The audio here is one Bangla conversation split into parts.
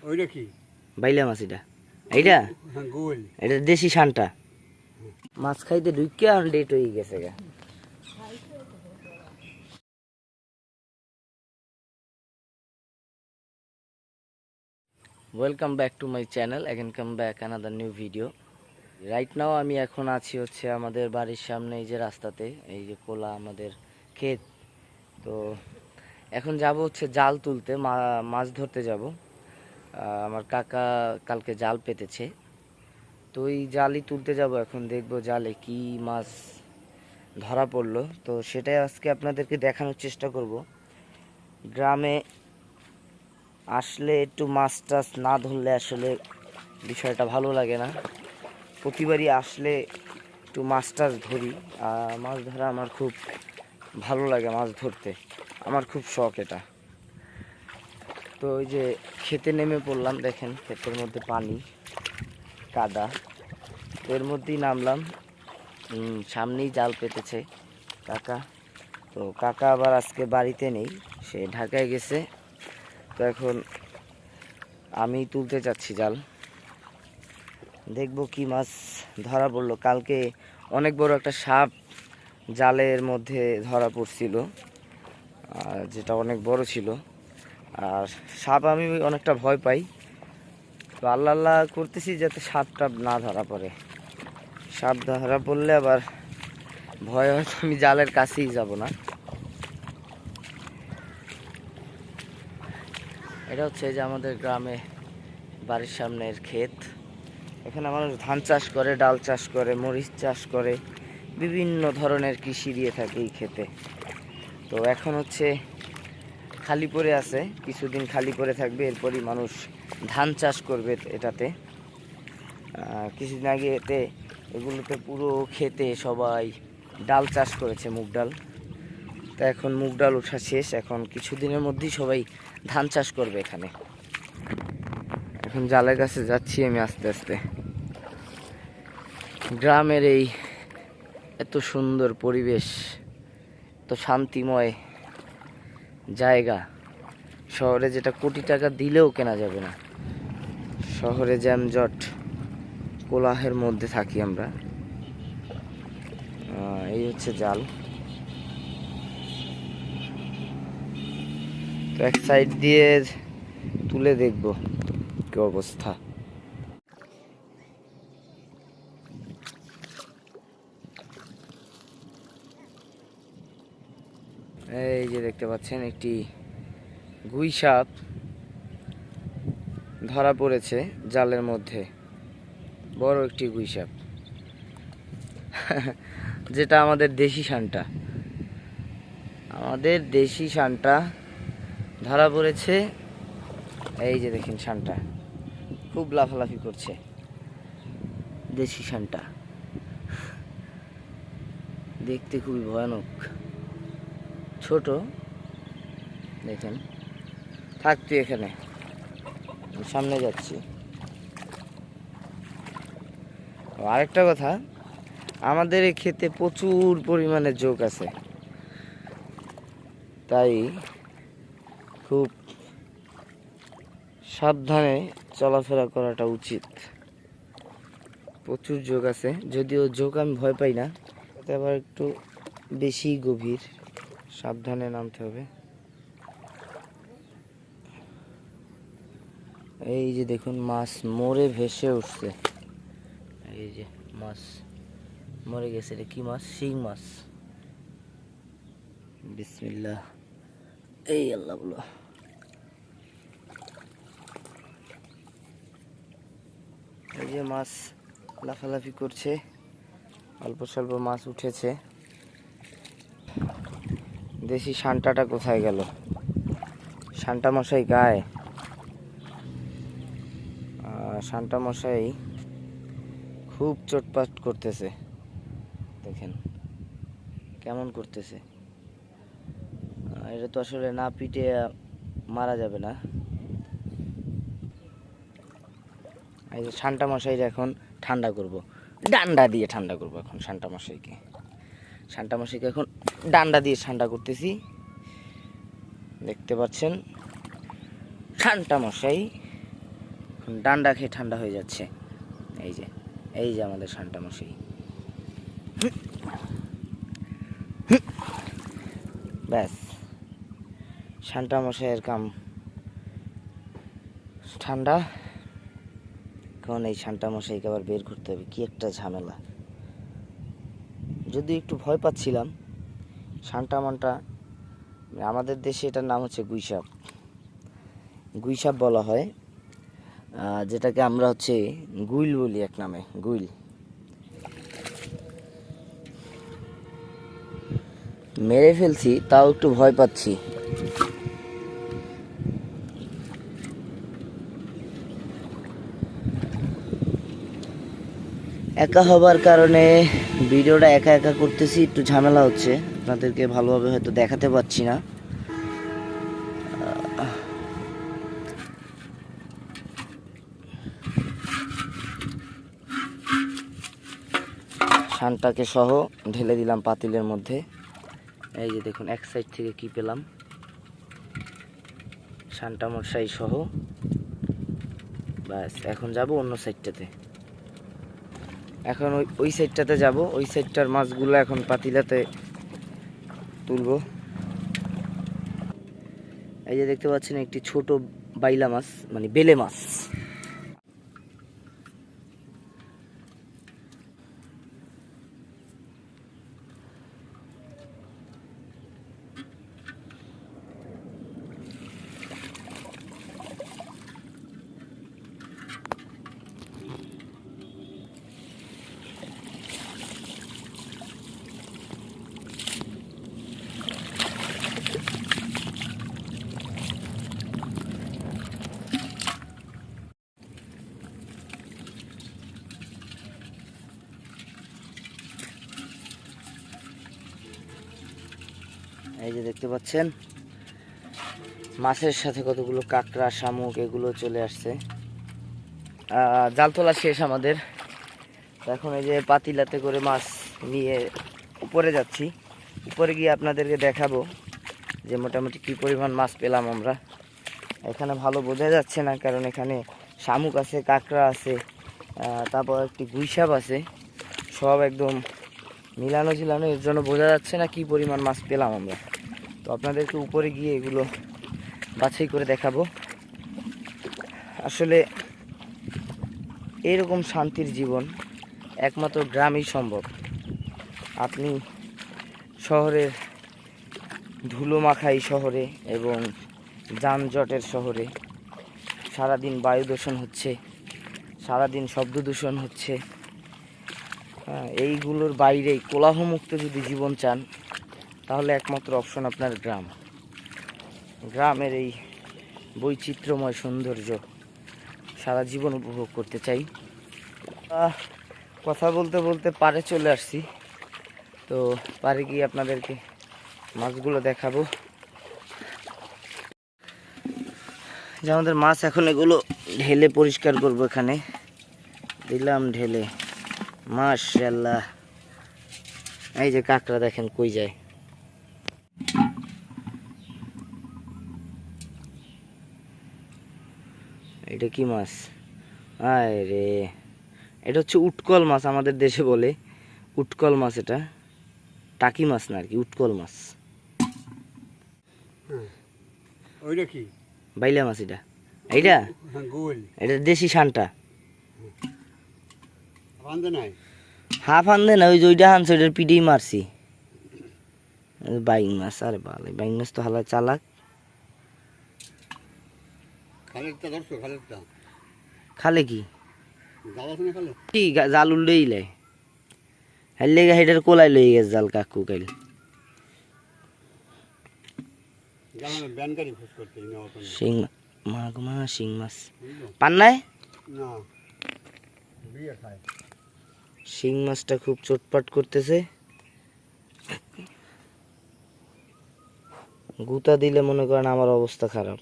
ওইটা কি বাইলা মাছ? এইটা গোল, এটা দেশি শানটা। মাছ খাইতে ঢুকিয়া ডেট হয়ে গেছে গা। Welcome back to my channel, again come back another new video. Right now আমি এখন আছি হচ্ছে আমাদের বাড়ির সামনে এই যে রাস্তাতে, এই যে কোলা আমাদের ক্ষেত। তো এখন যাব হচ্ছে জাল তুলতে, মাছ ধরতে যাব। আমার কাকা কালকে জাল পেতেছে, তো ওই জালই তুলতে যাব। এখন দেখবো জালে কি মাছ ধরা পড়লো, তো সেটাই আজকে আপনাদেরকে দেখানোর চেষ্টা করব। গ্রামে আসলে একটু মাছ টাছ না ধরলে আসলে বিষয়টা ভালো লাগে না। প্রতিবারই আসলে একটু মাছ টাছ ধরি। মাছ ধরা আমার খুব ভালো লাগে, মাছ ধরতে আমার খুব শখ এটা। তো ওই যে খেতে নেমে পড়লাম, দেখেন ক্ষেতের মধ্যে পানি কাদা, তো এর মধ্যেই নামলাম। সামনেই জাল পেতেছে কাকা। তো কাকা আবার আজকে বাড়িতে নেই, সে ঢাকায় গেছে। তো এখন আমি তুলতে যাচ্ছি জাল, দেখবো কি মাছ ধরা পড়লো। কালকে অনেক বড় একটা সাপ জালের মধ্যে ধরা পড়ছিল, যেটা অনেক বড় ছিল। আর সাপ আমি অনেকটা ভয় পাই, তো আল্লাহ আল্লাহ করতেছি যাতে সাপটা না ধরা পড়ে। সাপ ধরা পড়লে আবার ভয় হয়তো আমি জালের কাছেই যাব না। এটা হচ্ছে যে আমাদের গ্রামে বাড়ির সামনের ক্ষেত। এখানে মানুষ ধান চাষ করে, ডাল চাষ করে, মরিচ চাষ করে, বিভিন্ন ধরনের কৃষি দিয়ে থাকে এই ক্ষেতে। তো এখন হচ্ছে খালি পড়ে আছে, কিছুদিন খালি পড়ে থাকবে, এরপরই মানুষ ধান চাষ করবে এটাতে। কিছুদিন আগে এগুলোতে পুরো খেতে সবাই ডাল চাষ করেছে, মুগ ডাল। তা এখন মুগ ডাল ওঠা শেষ, এখন কিছুদিনের মধ্যেই সবাই ধান চাষ করবে এখানে। এখন জালের কাছে যাচ্ছি আমি আস্তে আস্তে। গ্রামের এই এত সুন্দর পরিবেশ, এত শান্তিময় জায়গা, শহরে যেটা কোটি টাকা দিলেও কেনা যাবে না। শহরে জ্যামজট কোলাহের মধ্যে থাকি আমরা। এই হচ্ছে জাল। তো এক সাইড দিয়ে তুলে দেখবো কি অবস্থা। এই যে দেখতে পাচ্ছেন একটি গুই সাপ ধরা পড়েছে জালের মধ্যে, বড় একটি গুই সাপ যেটা আমাদের দেশি শানটা। আমাদের দেশি শানটা ধরা পড়েছে। এই যে দেখেন শানটা খুব লাফালাফি করছে, দেশি শানটা দেখতে খুবই ভয়ানক, ছোট। দেখেন, থাকতো এখানে, সামনে যাচ্ছি। আরেকটা কথা, আমাদের এই ক্ষেতে প্রচুর পরিমাণে যোগ আছে, তাই খুব সাবধানে চলাফেরা করাটা উচিত। প্রচুর যোগ আছে, যদিও যোগ আমি ভয় পাই না, তাতে আবার একটু বেশি গভীর, সাবধানে নামতে হবে। এই যে দেখুন মাছ মরে ভেসে উঠছে, এই যে মাছ মরে গেছে। এটা কি মাছ? শিং মাছ। বিসমিল্লাহ, এই আল্লাহ বলো। এই যে মাছ লাফালাফি করছে, অল্প স্বল্প মাছ উঠেছে। দেশি শানটাটা কোথায় গেল? শানটা মশাই গায়ে, শানটা মশাই খুব চটপাট করতেছে, দেখেন কেমন করতেছে। এটা তো আসলে না পিটে মারা যাবে না। এই যে শানটা মশাইরা এখন ঠান্ডা করব, ডান্ডা দিয়ে ঠান্ডা করব। এখন শানটা মশাইকে এখন ডান্ডা দিয়ে ঠান্ডা করতেছি, দেখতে পাচ্ছেন। ঠান্ডা মশাই ডান্ডা খেয়ে ঠান্ডা হয়ে যাচ্ছে। এই যে আমাদের ঠান্ডা মশাই। ব্যাস, ঠান্ডা মশাইয়ের কাম ঠান্ডা। এখন এই ঠান্ডা মশাইকে আবার বের করতে হবে, কি একটা ঝামেলা। যদি একটু ভয় পাচ্ছিলাম, শান্টা মানটা আমাদের দেশে এটার নাম হচ্ছে গুইসাপ। গুইসাপ বলা হয়, যেটাকে আমরা হচ্ছে গুইল বলি এক নামে, গুইল। মেরে ফেলছি, তাও একটু ভয় পাচ্ছি। একা হবার কারণে ভিডিওটা একা একা করতেছি, একটু ঝামেলা হচ্ছে, আপনাদেরকে ভালোভাবে হয়তো দেখাতে পারছি না। শানটাকে সহ ঢেলে দিলাম পাতিলের মধ্যে। এই যে দেখুন, এক সাইড থেকে কি পেলাম, শানটা মশাই সহ। ব্যাস, এখন যাব অন্য সাইডটাতে। এখন ওই সাইডটাতে যাব, ওই সাইডটার মাছগুলো এখন পাতিলাতে তুলবো। এই যে দেখতে পাচ্ছেন একটি ছোট বাইলা মাছ, মানে বেলে মাছ। এই যে দেখতে পাচ্ছেন মাছের সাথে কতগুলো কাঁকড়া, শামুক এগুলো চলে আসছে। জাল তোলা শেষ আমাদের। এখন এই যে পাতিলাতে করে মাছ নিয়ে উপরে যাচ্ছি। উপরে গিয়ে আপনাদেরকে দেখাবো যে মোটামুটি কী পরিমাণ মাছ পেলাম আমরা। এখানে ভালো বোঝা যাচ্ছে না, কারণ এখানে শামুক আছে, কাঁকড়া আছে, তারপর একটি গুইসাপ আছে, সব একদম মিলানো ঝিলানো, এর জন্য বোঝা যাচ্ছে না কি পরিমাণ মাছ পেলাম আমরা। তো আপনাদেরকে উপরে গিয়ে এগুলো বাছাই করে দেখাবো। আসলে এরকম শান্তির জীবন একমাত্র গ্রামেই সম্ভব। আপনি শহরের ধুলো মাখাই শহরে এবং যানজটের শহরে সারাদিন বায়ু দূষণ হচ্ছে, সারাদিন শব্দ দূষণ হচ্ছে, এইগুলোর বাইরেই কোলাহলমুক্ত যদি জীবন চান, তাহলে একমাত্র অপশন আপনার গ্রাম। গ্রামের এই বৈচিত্র্যময় সৌন্দর্য সারা জীবন উপভোগ করতে চাই। কথা বলতে বলতে পাড়ে চলে আসছি। তো পাড়ে গিয়ে আপনাদেরকে মাছগুলো দেখাবো। যে আমাদের মাছ, এখন এগুলো ঢেলে পরিষ্কার করবো। এখানে দিলাম ঢেলে, মাশাআল্লাহ। এই যে কাঁকড়া দেখেন কই যায়। এটা কি মাছ? আয় রে, এটা হচ্ছে উটকল মাছ, আমাদের দেশে বলে উটকল মাছ। এটা টাকি মাছ না আর কি, উটকল মাছ। ওইটা কি বাইলা মাছ এটা? এইটা এটা দেশি শানটা। হাফ আনদে না, ওই যে ওইটা হানছে, ওইটার পিঠেই মারছি। বাইং মাছ, আরে ভালো বাইং মাছ তো হালা চালাক। খালে কি জাল উল্লেই লাই, হাইলে হেটার কোলাই লই গেছে জাল কাকু কাইল। শিং মা শিং মাছ পান নাই? শিং মাছটা খুব চটপট করতেছে। গুতা দিলে মনে করেন আমার অবস্থা খারাপ।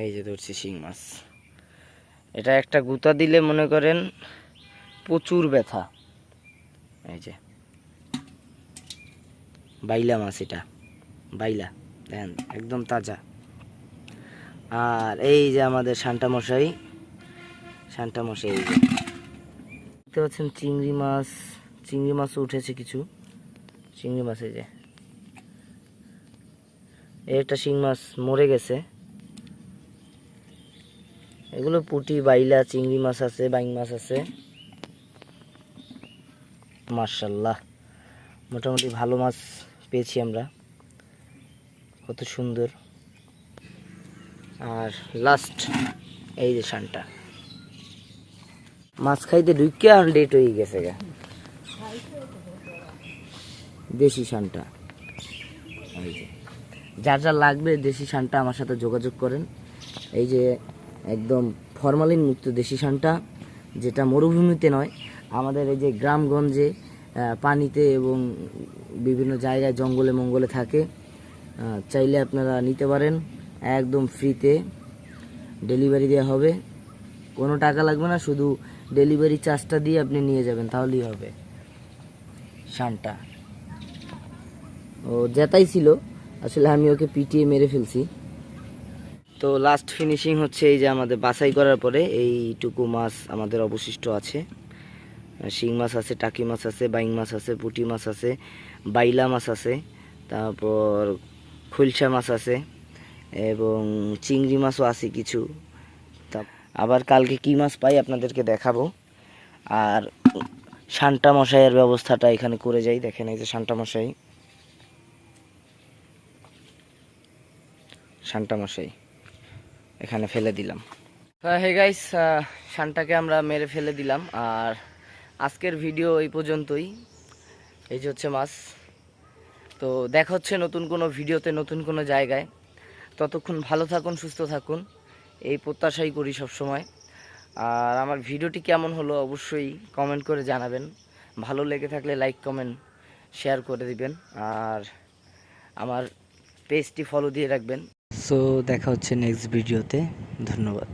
এই যে ধরছি শিং মাছ। এটা একটা গুতা দিলে মনে করেন প্রচুর ব্যথা। এই যে বাইলা মাছ, এটা বাইলা দেখেন একদম তাজা। আর এই যে আমাদের শান্তা মশাই এই যে দেখতে পাচ্ছেন চিংড়ি মাছও উঠেছে কিছু চিংড়ি মাছ। এই যে একটা শিং মাছ মরে গেছে। এগুলো পুঁটি, বাইলা, চিংড়ি মাছ আছে, বাইং মাছ আছে। মাশাআল্লাহ, মোটামুটি ভালো মাছ পেয়েছি আমরা, কত সুন্দর। আর লাস্ট এই যে শানটা, মাছ খাইতে ঢুকিয়া ডেট হয়ে গেছে গা, দেশি শানটা। এই যে যার যার লাগবে দেশি শানটা আমার সাথে যোগাযোগ করেন। এই যে একদম ফরমালিন মুক্ত দেশি শানটা, যেটা মরুভূমিতে নয়, আমাদের এই যে গ্রামগঞ্জে পানিতে এবং বিভিন্ন জায়গায় জঙ্গলে মঙ্গলে থাকে। চাইলে আপনারা নিতে পারেন, একদম ফ্রিতে ডেলিভারি দেওয়া হবে, কোনো টাকা লাগবে না, শুধু ডেলিভারি চার্জটা দিয়ে আপনি নিয়ে যাবেন তাহলেই হবে। শানটা ও জেতাই ছিল, আসলে আমি ওকে পিটিয়ে মেরে ফেলছি। তো লাস্ট ফিনিশিং হচ্ছে এই যে আমাদের বাছাই করার পরে এইটুকু মাছ আমাদের অবশিষ্ট আছে। শিং মাছ আছে, টাকি মাছ আছে, বাইং মাছ আছে, পুঁটি মাছ আছে, বাইলা মাছ আছে, তারপর খৈলসা মাছ আছে এবং চিংড়ি মাছও আছে কিছু। আবার কালকে কি মাছ পাই আপনাদেরকে দেখাবো। আর শান্তা মশাইয়ের ব্যবস্থাটা এখানে করে যাই, দেখেন এই যে শান্তা মশাই এখানে ফেলে দিলাম। হে গাইস, শানটাকে আমরা মেরে ফেলে দিলাম। আর আজকের ভিডিও এই পর্যন্তই। এই যে হচ্ছে মাছ। তো দেখা হচ্ছে নতুন কোনো ভিডিওতে, নতুন কোনো জায়গায়। ততক্ষণ ভালো থাকুন, সুস্থ থাকুন, এই প্রত্যাশাই করি সবসময়। আর আমার ভিডিওটি কেমন হলো অবশ্যই কমেন্ট করে জানাবেন। ভালো লেগে থাকলে লাইক, কমেন্ট, শেয়ার করে দিবেন। আর আমার পেজটি ফলো দিয়ে রাখবেন। সো দেখা হচ্ছে নেক্সট ভিডিওতে। ধন্যবাদ।